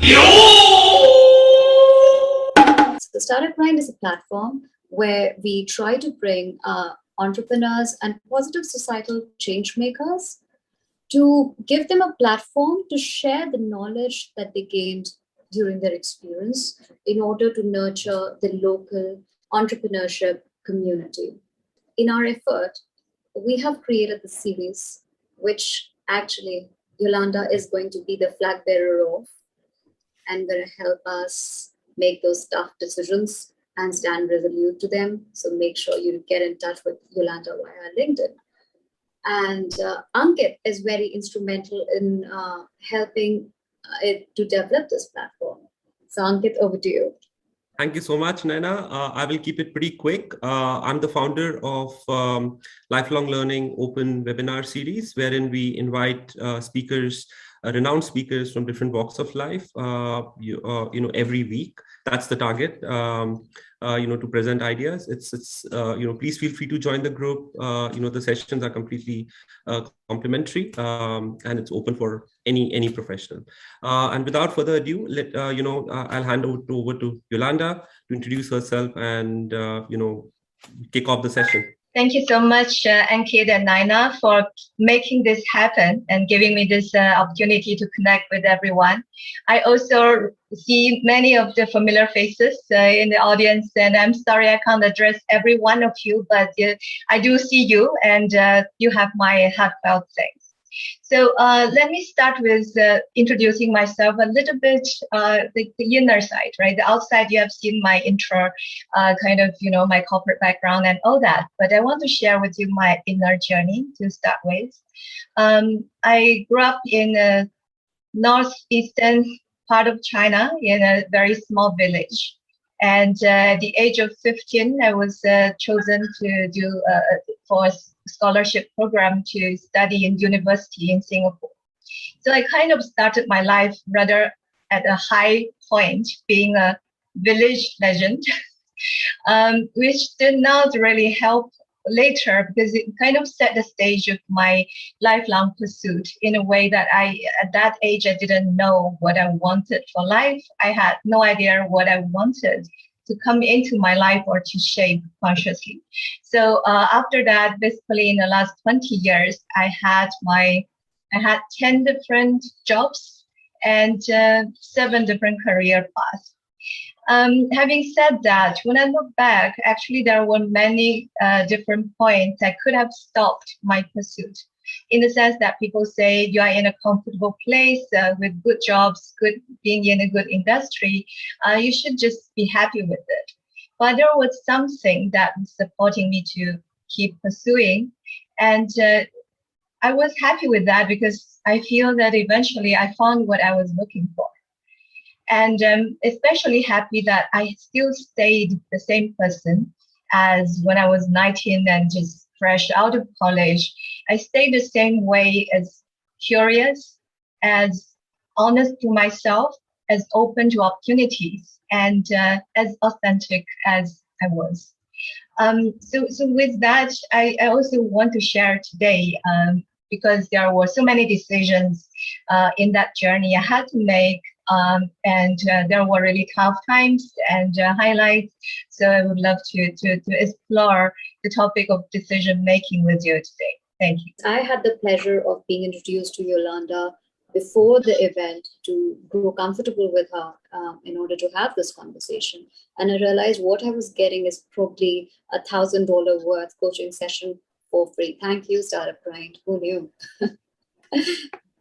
So StartupGrind is a platform where we try to bring entrepreneurs and positive societal change makers to give them a platform to share the knowledge that they gained during their experience in order to nurture the local entrepreneurship community. In our effort, we have created the series, which actually Yolanda is going to be the flag bearer of and going to help us make those tough decisions and stand resolute to them. So make sure you get in touch with Yolanda via LinkedIn. And Ankit is very instrumental in helping it to develop this platform. So Ankit, over to you. Thank you so much, Naina. I will keep it pretty quick. I'm the founder of Lifelong Learning Open Webinar Series, wherein we invite speakers, renowned speakers from different walks of life, every week. That's the target, to present ideas. Please feel free to join the group. The sessions are completely complimentary, and it's open for any professional. And without further ado, I'll hand over to Yolanda to introduce herself and, kick off the session. Thank you so much, Ankit and Naina, for making this happen and giving me this opportunity to connect with everyone. I also see many of the familiar faces in the audience, and I'm sorry I can't address every one of you, but I do see you, and you have my heartfelt thanks. So let me start with introducing myself a little bit, the inner side, right? The outside, you have seen my intro, my corporate background and all that. But I want to share with you my inner journey to start with. I grew up in the northeastern part of China in a very small village. And at the age of 15, I was chosen to do for a scholarship program to study in university in Singapore. So I kind of started my life rather at a high point, being a village legend, which did not really help later because it kind of set the stage of my lifelong pursuit in a way that at that age, I didn't know what I wanted for life. I had no idea what I wanted to come into my life or to shape consciously. So after that, basically in the last 20 years, I had 10 different jobs and 7 different career paths. Having said that, when I look back, actually there were many different points I could have stopped my pursuit. In the sense that people say you are in a comfortable place with good jobs, being in a good industry, you should just be happy with it. But there was something that was supporting me to keep pursuing. And I was happy with that because I feel that eventually I found what I was looking for. And especially happy that I still stayed the same person as when I was 19 and just fresh out of college. I stayed the same way, as curious, as honest to myself, as open to opportunities, and as authentic as I was. So with that, I also want to share today, because there were so many decisions in that journey I had to make, and there were really tough times and highlights. So I would love to explore the topic of decision making with you today. Thank you. I had the pleasure of being introduced to Yolanda before the event to grow comfortable with her in order to have this conversation. And I realized what I was getting is probably $1,000 worth coaching session for free. Thank you, StartupGrind. Who knew?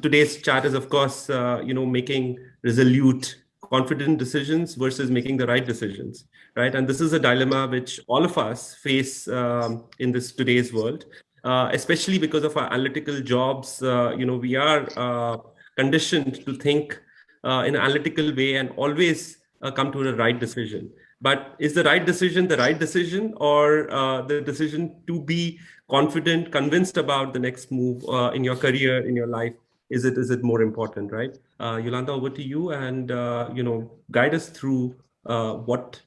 Today's chat is, of course, making resolute, confident decisions versus making the right decisions, right? And this is a dilemma which all of us face in this today's world, especially because of our analytical jobs. We are conditioned to think in an analytical way and always come to the right decision. But is the right decision the right decision, or the decision to be confident, convinced about the next move in your career, in your life? Is it more important, right? Yolanda, over to you, and guide us through what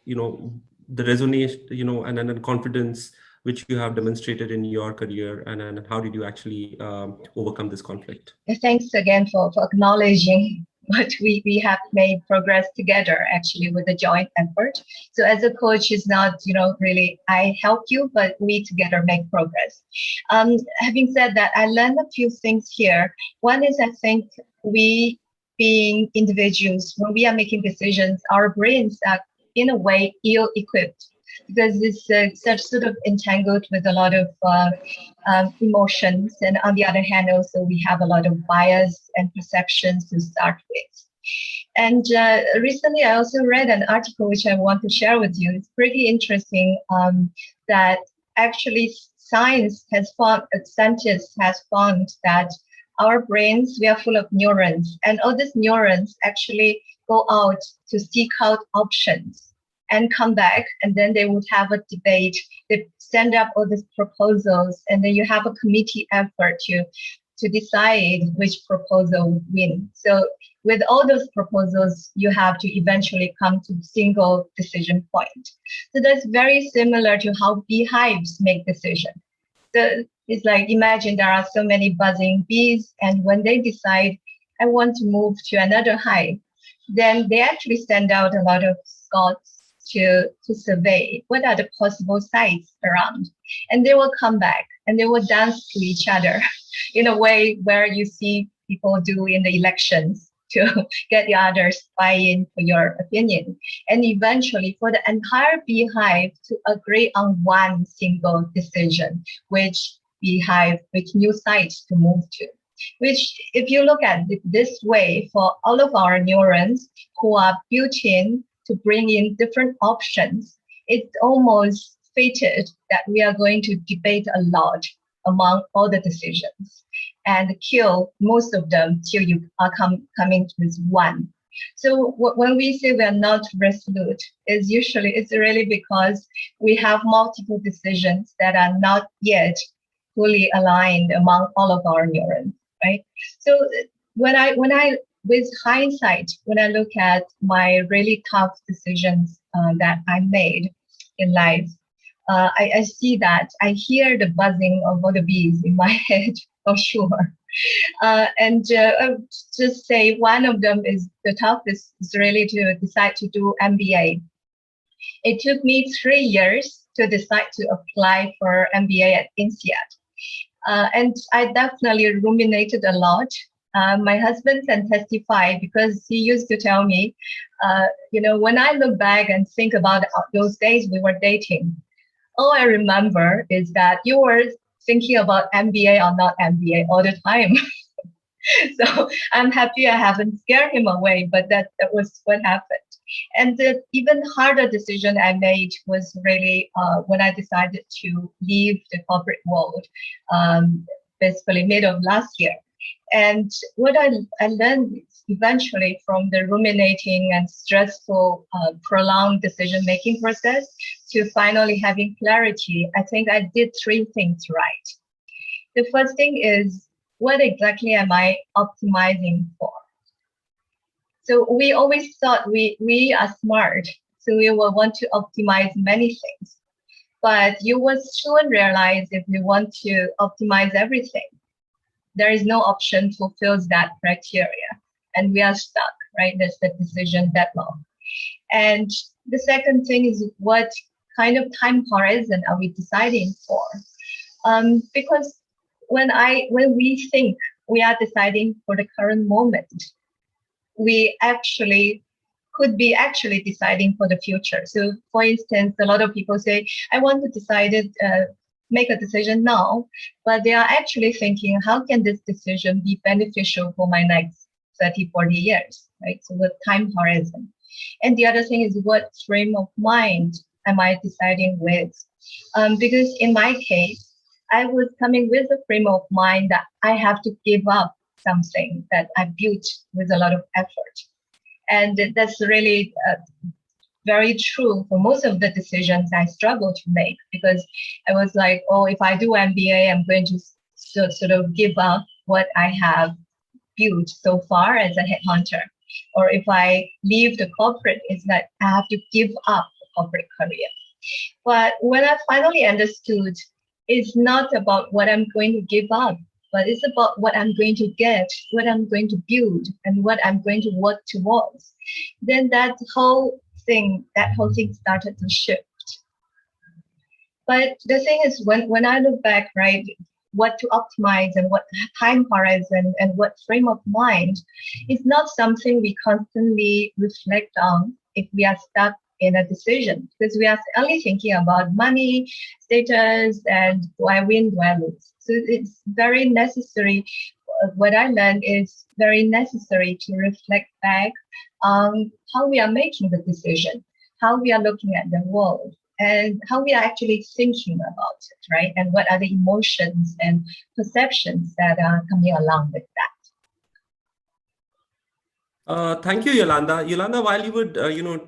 the resonance, and confidence which you have demonstrated in your career, and how did you actually overcome this conflict? Thanks again for acknowledging but we have made progress together actually with a joint effort. So as a coach, it's not, really I help you, but we together make progress. Having said that, I learned a few things here. One is I think we being individuals, when we are making decisions, our brains are in a way ill-equipped because it's such sort of entangled with a lot of emotions. And on the other hand, also we have a lot of bias and perceptions to start with. And recently I also read an article which I want to share with you. It's pretty interesting that actually scientists has found that our brains, we are full of neurons, and all these neurons actually go out to seek out options and come back, and then they would have a debate. They send up all these proposals, and then you have a committee effort to decide which proposal would win. So with all those proposals, you have to eventually come to a single decision point. So that's very similar to how beehives make decisions. So it's like, imagine there are so many buzzing bees, and when they decide, I want to move to another hive, then they actually send out a lot of scouts to survey what are the possible sites around. And they will come back and they will dance to each other in a way where you see people do in the elections to get the others buy-in for your opinion. And eventually for the entire beehive to agree on one single decision, which beehive, which new sites to move to. Which, if you look at it this way, for all of our neurons who are built in to bring in different options, it's almost fated that we are going to debate a lot among all the decisions and kill most of them till you are coming to one. So when we say we are not resolute, it's really because we have multiple decisions that are not yet fully aligned among all of our neurons, right? So when I with hindsight, when I look at my really tough decisions that I made in life, I see that I hear the buzzing of all the bees in my head for sure. And just say one of them is the toughest is really to decide to do MBA. It took me 3 years to decide to apply for MBA at INSEAD. And I definitely ruminated a lot. My husband can testify because he used to tell me, when I look back and think about those days we were dating, all I remember is that you were thinking about MBA or not MBA all the time. So I'm happy I haven't scared him away, but that was what happened. And the even harder decision I made was really when I decided to leave the corporate world, basically mid of last year. And what I learned eventually from the ruminating and stressful, prolonged decision-making process to finally having clarity, I think I did 3 things right. The first thing is, what exactly am I optimizing for? So we always thought we are smart, so we will want to optimize many things. But you will soon realize if you want to optimize everything, there is no option fulfills that criteria, and we are stuck, right? That's the decision deadlock. And the second thing is, what kind of time horizon are we deciding for? Because when we think we are deciding for the current moment, we actually could be actually deciding for the future. So for instance, a lot of people say, I want to make a decision now, but they are actually thinking, how can this decision be beneficial for my next 30, 40 years, right? So the time horizon. And the other thing is, what frame of mind am I deciding with? Because in my case, I was coming with a frame of mind that I have to give up something that I built with a lot of effort. And that's really very true for most of the decisions I struggle to make, because I was like, if I do MBA, I'm going to sort of give up what I have built so far as a headhunter. Or if I leave the corporate, it's that I have to give up the corporate career. But when I finally understood, it's not about what I'm going to give up. but it's about what I'm going to get, what I'm going to build, and what I'm going to work towards. Then that whole thing started to shift. But the thing is, when I look back, right, what to optimize and what time horizon and what frame of mind is not something we constantly reflect on if we are stuck in a decision, because we are only thinking about money, status, and do I win, do I lose? So it's very necessary. What I learned is very necessary to reflect back on how we are making the decision, how we are looking at the world, and how we are actually thinking about it, right? And what are the emotions and perceptions that are coming along with that. Thank you, Yolanda. Yolanda, while you were,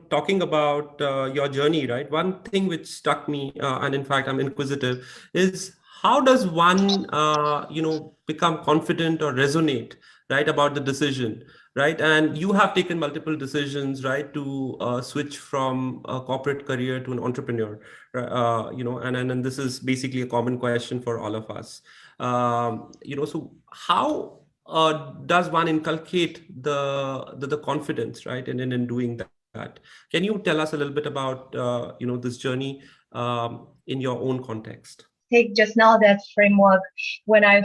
talking about your journey, right? One thing which struck me, and in fact, I'm inquisitive, is how does one, become confident or resonate, right, about the decision, right? And you have taken multiple decisions, right, to switch from a corporate career to an entrepreneur, and this is basically a common question for all of us. So how does one inculcate the confidence, right, in doing that? Can you tell us a little bit about this journey in your own context? Take just now that framework. When I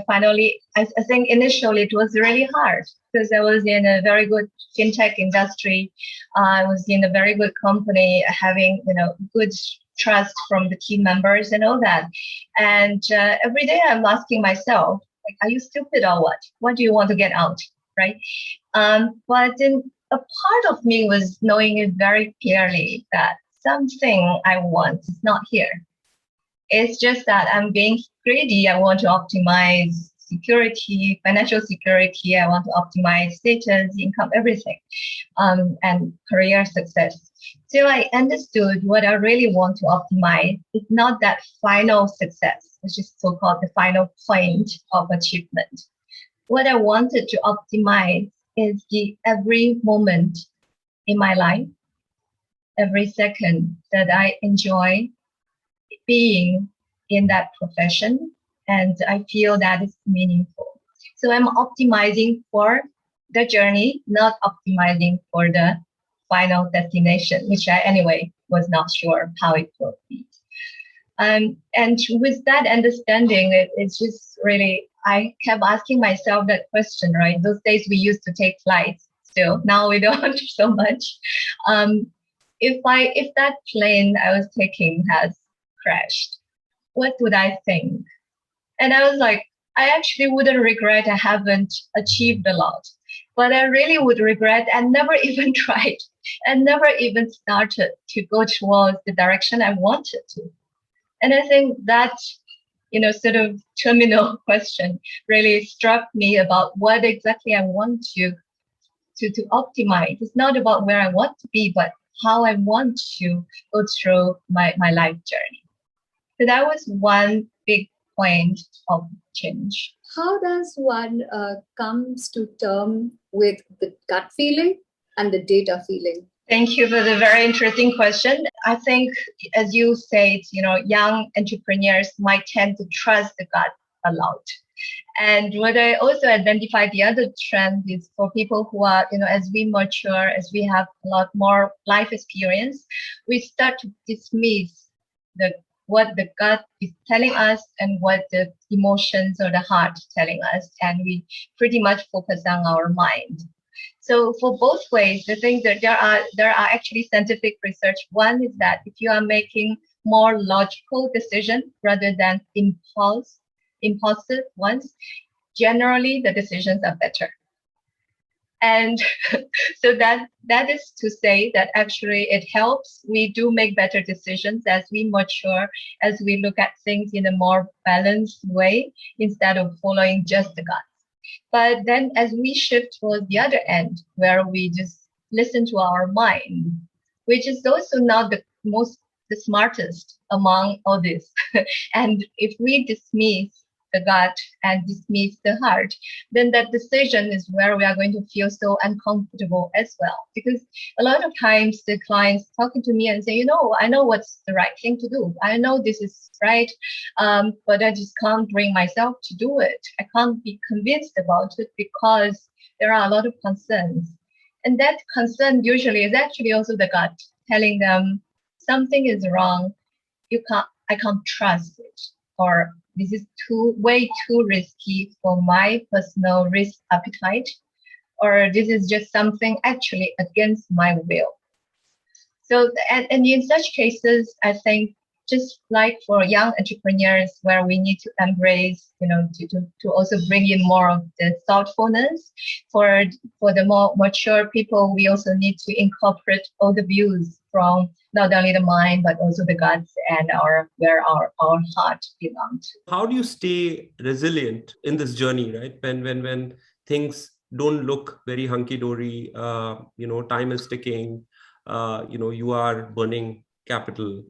think initially it was really hard because I was in a very good fintech industry. I was in a very good company, having good trust from the team members and all that. And every day I'm asking myself, like, are you stupid or what? What do you want to get out, right? But then a part of me was knowing it very clearly that something I want is not here. It's just that I'm being greedy. I want to optimize security, financial security. I want to optimize status, income, everything, and career success. So I understood what I really want to optimize is not that final success, which is so-called the final point of achievement. What I wanted to optimize is the every moment in my life, every second that I enjoy being in that profession, and I feel that it's meaningful. So I'm optimizing for the journey, not optimizing for the final destination, which I anyway was not sure how it would be. And with that understanding, it's just really, I kept asking myself that question, right? Those days we used to take flights still, now we don't so much. If that plane I was taking has crashed, what would I think? And I was like, I actually wouldn't regret I haven't achieved a lot, but I really would regret I never even tried and never even started to go towards the direction I wanted to. And I think that, sort of terminal question really struck me about what exactly I want to optimize. It's not about where I want to be, but how I want to go through my life journey. So that was one big point of change. How does one comes to term with the gut feeling and the data feeling? Thank you for the very interesting question. I think, as you said, young entrepreneurs might tend to trust the gut a lot. And what I also identified, the other trend is for people who are, as we mature, as we have a lot more life experience, we start to dismiss what the gut is telling us and what the emotions or the heart is telling us. And we pretty much focus on our mind. So for both ways, I think that there are actually scientific research. One is that if you are making more logical decisions rather than impulsive ones, generally the decisions are better. And so that is to say that actually it helps. We do make better decisions as we mature, as we look at things in a more balanced way instead of following just the gut. But then as we shift towards the other end, where we just listen to our mind, which is also not the smartest among all this. And if we dismiss the gut and dismiss the heart, then that decision is where we are going to feel so uncomfortable as well. Because a lot of times the clients talking to me and say, I know what's the right thing to do. I know this is right, but I just can't bring myself to do it. I can't be convinced about it because there are a lot of concerns. And that concern usually is actually also the gut telling them something is wrong. I can't trust it, or this is way too risky for my personal risk appetite, or this is just something actually against my will. So, and in such cases, I think just like for young entrepreneurs, where we need to embrace, to also bring in more of the thoughtfulness. For the more mature people, we also need to incorporate all the views from not only the mind, but also the guts and where our heart belongs to. How do you stay resilient in this journey, right? When things don't look very hunky-dory, time is ticking, you are burning capital,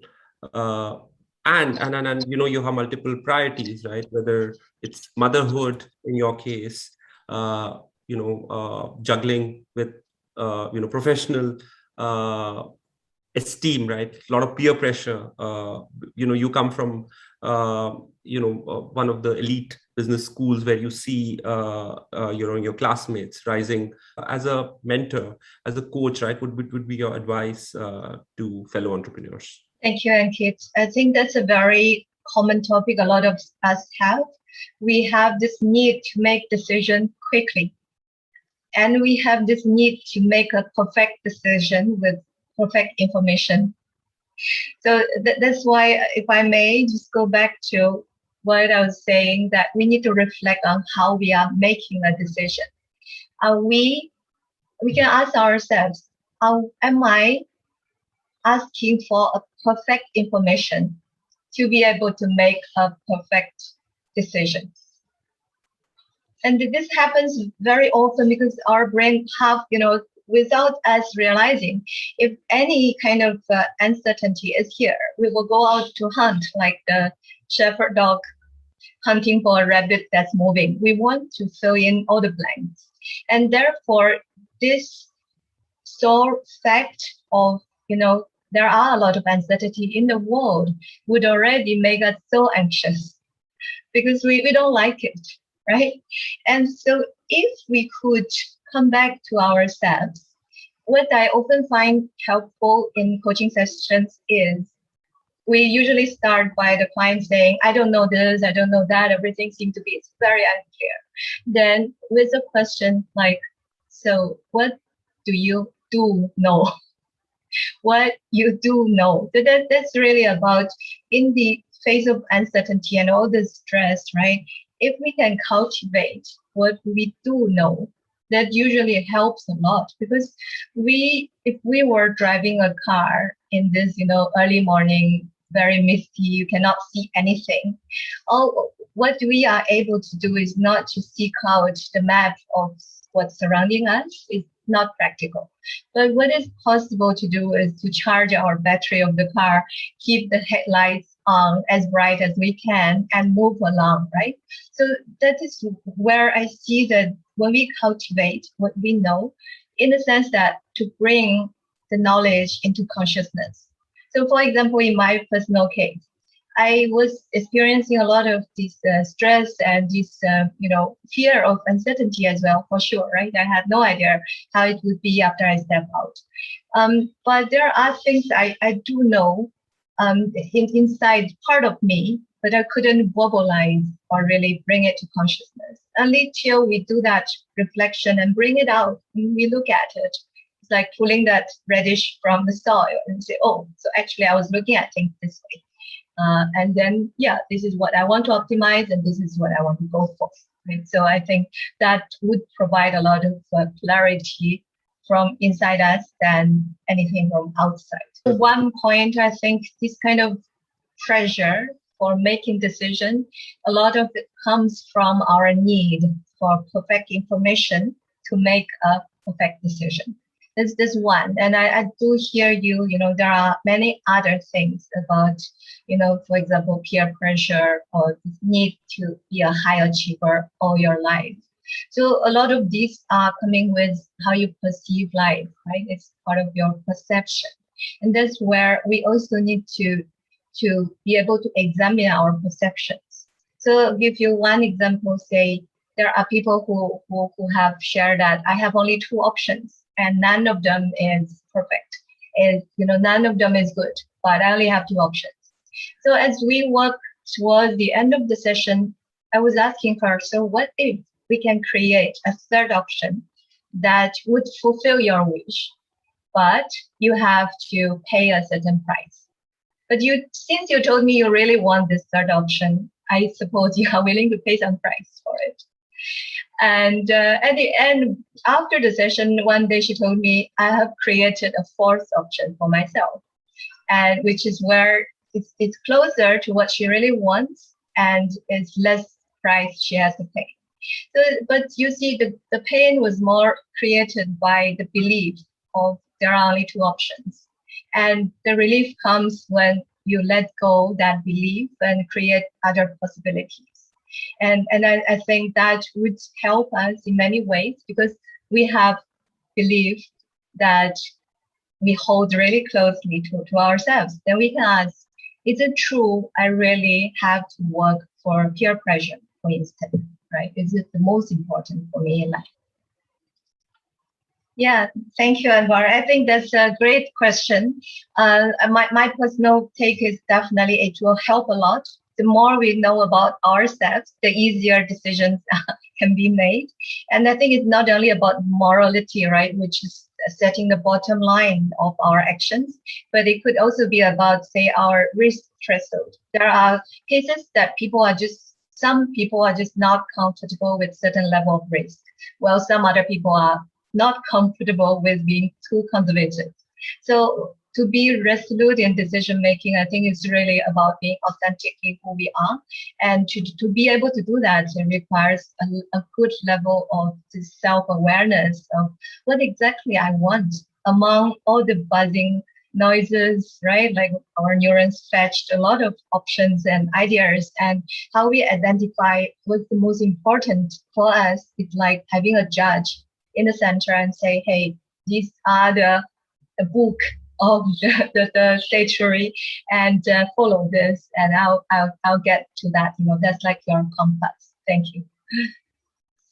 and you have multiple priorities, right? Whether it's motherhood in your case, juggling with professional esteem, right? A lot of peer pressure. You come from one of the elite business schools where you see your classmates rising. As a mentor, as a coach, right? Would be your advice to fellow entrepreneurs? Thank you, Ankit. I think that's a very common topic a lot of us have. We have this need to make decisions quickly, and we have this need to make a perfect decision with perfect information. So that's why, if I may just go back to what I was saying, that we need to reflect on how we are making a decision. We can ask ourselves, am I asking for a perfect information to be able to make a perfect decision? And this happens very often because our brain have, without us realizing, if any kind of uncertainty is here, we will go out to hunt like the shepherd dog hunting for a rabbit that's moving. We want to fill in all the blanks. And therefore, this sole fact of, there are a lot of uncertainty in the world would already make us so anxious because we don't like it, right? And so if we could come back to ourselves, what I often find helpful in coaching sessions is we usually start by the client saying, I don't know this, I don't know that, everything seems to be very unclear. Then with a question like, so what do you do know? What you do know. So that's really about, in the face of uncertainty and all the stress, right? If we can cultivate what we do know, that usually helps a lot, because if we were driving a car in this, early morning, very misty, you cannot see anything. What we are able to do is not to seek out the map of what's surrounding us. It's not practical. But what is possible to do is to charge our battery of the car, keep the headlights on as bright as we can, and move along, right? So that is where I see that when we cultivate what we know, in the sense that to bring the knowledge into consciousness. So for example, in my personal case, I was experiencing a lot of this stress and this, fear of uncertainty as well, for sure, right? I had no idea how it would be after I step out. But there are things I do know inside part of me, but I couldn't verbalize or really bring it to consciousness. Only till we do that reflection and bring it out, when we look at it, it's like pulling that radish from the soil and say, oh, so actually I was looking at things this way. And then, this is what I want to optimize, and this is what I want to go for. Right? So I think that would provide a lot of clarity from inside us than anything from outside. So one point, I think this kind of pressure for making decisions, a lot of it comes from our need for perfect information to make a perfect decision. This one. And I do hear you, there are many other things about, for example, peer pressure or need to be a high achiever all your life. So a lot of these are coming with how you perceive life, right? It's part of your perception. And that's where we also need to be able to examine our perceptions. So I'll give you one example. Say there are people who have shared that I have only 2 options and none of them is perfect. None of them is good, but I only have 2 options. So as we work towards the end of the session, I was asking her, so what if we can create a third option that would fulfill your wish, but you have to pay a certain price? But since you told me you really want this third option, I suppose you are willing to pay some price for it. And at the end, after the session, one day she told me, I have created a 4th option for myself, and which is where it's closer to what she really wants and it's less price she has to pay. So, but you see, the pain was more created by the belief of there are only 2 options. And the relief comes when you let go that belief and create other possibilities. And I think that would help us in many ways because we have belief that we hold really closely to ourselves. Then we can ask, is it true I really have to work for peer pressure, for instance, right? Is it the most important for me in life? Yeah, thank you, Anwar. I think that's a great question. My personal take is definitely it will help a lot. The more we know about ourselves, the easier decisions can be made. And I think it's not only about morality, right, which is setting the bottom line of our actions, but it could also be about, say, our risk threshold. There are cases that some people are just not comfortable with certain level of risk, while some other people are not comfortable with being too conservative. So to be resolute in decision making, I think is really about being authentically who we are. And to be able to do that, it requires a good level of self-awareness of what exactly I want among all the buzzing noises, right? Like our neurons fetched a lot of options and ideas, and how we identify what's the most important for us is like having a judge in the center and say, hey, these are the book of the statuary, and follow this, and I'll get to that. That's like your compass. Thank you.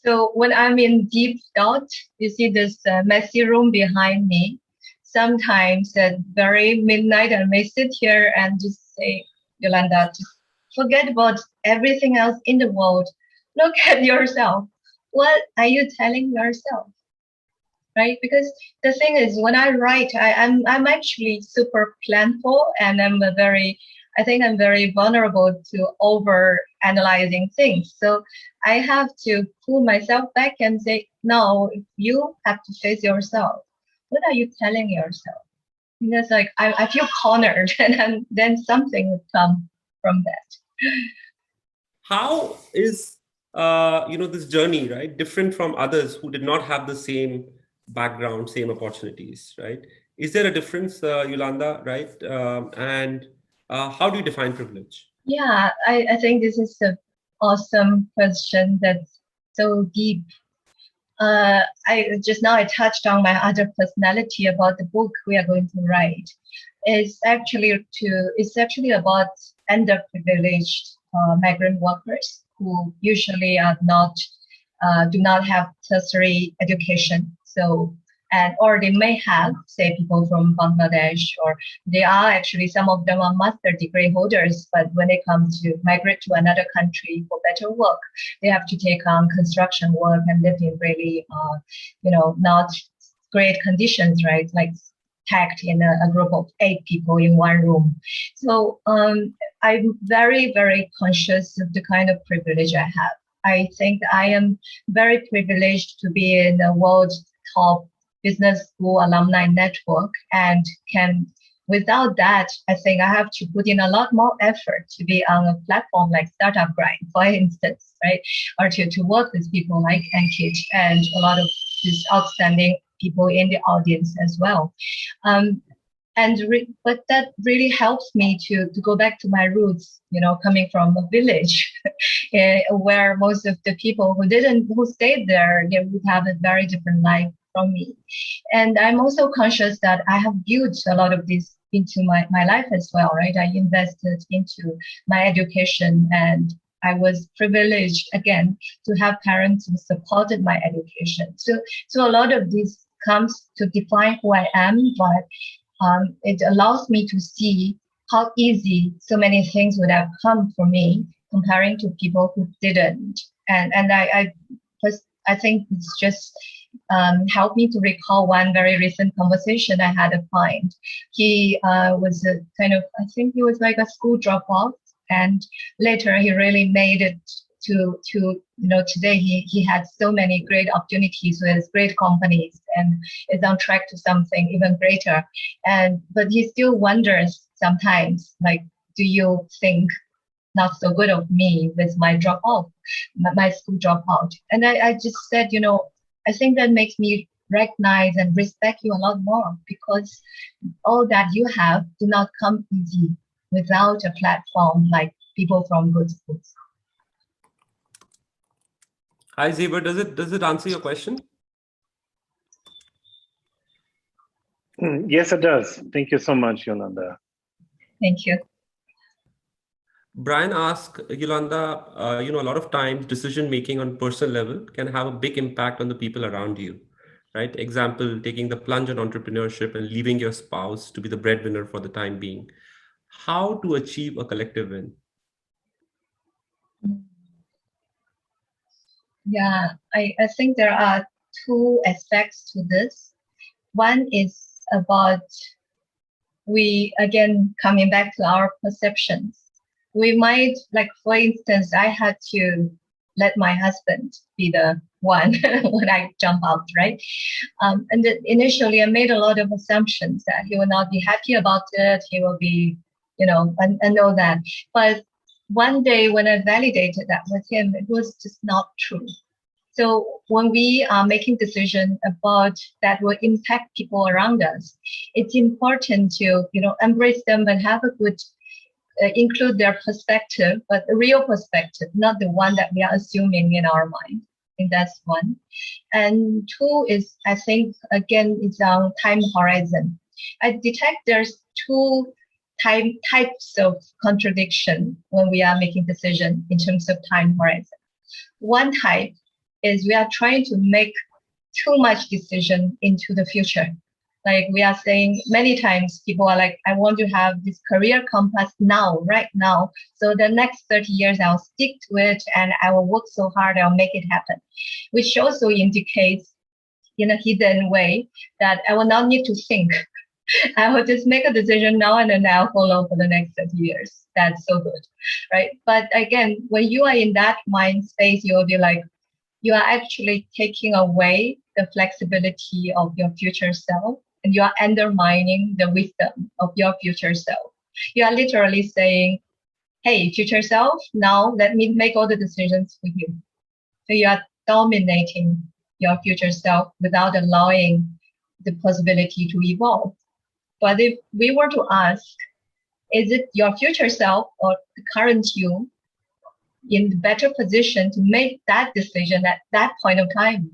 So when I'm in deep thought, you see this messy room behind me. Sometimes at very midnight, I may sit here and just say, Yolanda, just forget about everything else in the world. Look at yourself. What are you telling yourself? Right? Because the thing is, when I write, I'm actually super planful, and I think I'm very vulnerable to over analyzing things. So I have to pull myself back and say, no, you have to face yourself. What are you telling yourself? Because like I feel cornered, and then something would come from that. How is this journey, right, different from others who did not have the same background, same opportunities, right? Is there a difference, Yolanda, right? And how do you define privilege? Yeah, I think this is an awesome question that's so deep. I touched on my other personality about the book we are going to write. It's actually about underprivileged migrant workers who usually do not have tertiary education. So, or they may have, say, people from Bangladesh, or they are actually, some of them are master degree holders, but when they come to migrate to another country for better work, they have to take on construction work and live in really, not great conditions, right? Like packed in a group of 8 people in one room. So I'm very, very conscious of the kind of privilege I have. I think I am very privileged to be in the world's top business school alumni network, and without that, I think I have to put in a lot more effort to be on a platform like StartupGrind, for instance, right? Or to work with people like Ankit and a lot of these outstanding people in the audience as well. But that really helps me to go back to my roots, coming from a village where most of the people who stayed there, they would have a very different life from me. And I'm also conscious that I have built a lot of this into my life as well, right? I invested into my education, and I was privileged again to have parents who supported my education. So a lot of this comes to define who I am, but it allows me to see how easy so many things would have come for me comparing to people who didn't. And I think it's just helped me to recall one very recent conversation I had a client. He was I think he was like a school dropout, and later he really made it to today he had so many great opportunities with great companies and is on track to something even greater. But he still wonders sometimes, like, do you think not so good of me with my dropout, my school dropout? And I just said, I think that makes me recognize and respect you a lot more, because all that you have do not come easy without a platform like people from good schools. Hi, Zeber. Does it answer your question? Yes, it does. Thank you so much, Yolanda. Thank you. Brian asked, Yolanda, a lot of times decision making on personal level can have a big impact on the people around you, right? Example, taking the plunge on entrepreneurship and leaving your spouse to be the breadwinner for the time being. How to achieve a collective win? Yeah, I think there are two aspects to this. One is about coming back to our perceptions. We might, like, for instance, I had to let my husband be the one when I jump out, right? And initially I made a lot of assumptions that he will not be happy about it. He will be, I know that. But one day when I validated that with him, it was just not true. So when we are making decisions about that will impact people around us, it's important to, embrace them and have a good, include their perspective, but a real perspective, not the one that we are assuming in our mind. I think that's one. And two is, I think, again, it's on time horizon. I detect there's two types of contradiction when we are making decisions in terms of time horizon. One type is we are trying to make too much decision into the future. Like we are saying many times, people are like, I want to have this career compass now, right now. So the next 30 years, I'll stick to it and I will work so hard, I'll make it happen. Which also indicates in a hidden way that I will not need to think. I will just make a decision now and then I'll follow for the next 30 years. That's so good, right? But again, when you are in that mind space, you will be like, you are actually taking away the flexibility of your future self, and you are undermining the wisdom of your future self. You are literally saying, hey, future self, now let me make all the decisions for you. So you are dominating your future self without allowing the possibility to evolve. But if we were to ask, is it your future self or the current you in the better position to make that decision at that point of time?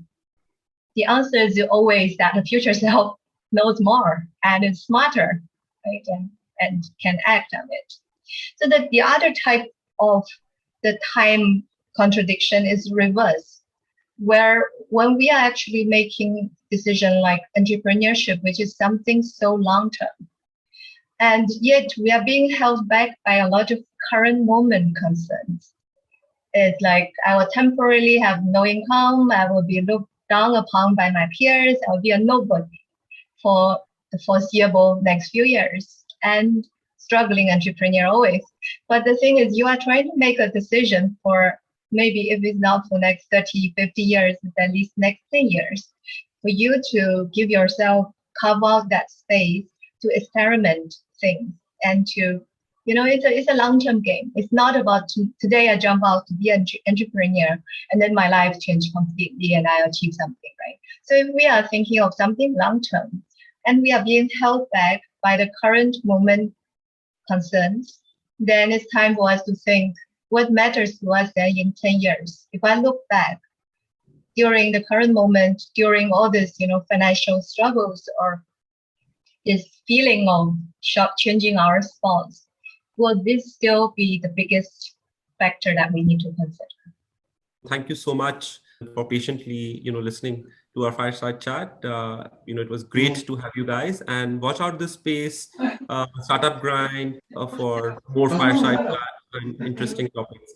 The answer is always that the future self knows more and is smarter, right? And can act on it. So that the other type of the time contradiction is reverse, where when we are actually making decision like entrepreneurship, which is something so long-term, and yet we are being held back by a lot of current moment concerns. It's like I will temporarily have no income, I will be looked down upon by my peers, I will be a nobody for the foreseeable next few years, and struggling entrepreneur always. But the thing is, you are trying to make a decision for maybe if it's not for next 30, 50 years, it's at least next 10 years, for you to give yourself, carve out that space to experiment things and to It's a long-term game. It's not about today I jump out to be an entrepreneur and then my life changed completely and I achieve something, right? So if we are thinking of something long-term and we are being held back by the current moment concerns, then it's time for us to think what matters to us then in 10 years. If I look back during the current moment, during all this, financial struggles or this feeling of changing our spots, will this still be the biggest factor that we need to consider? Thank you so much for patiently, listening to our fireside chat. It was great to have you guys, and watch out this space, Startup Grind, for more fireside chat and interesting topics.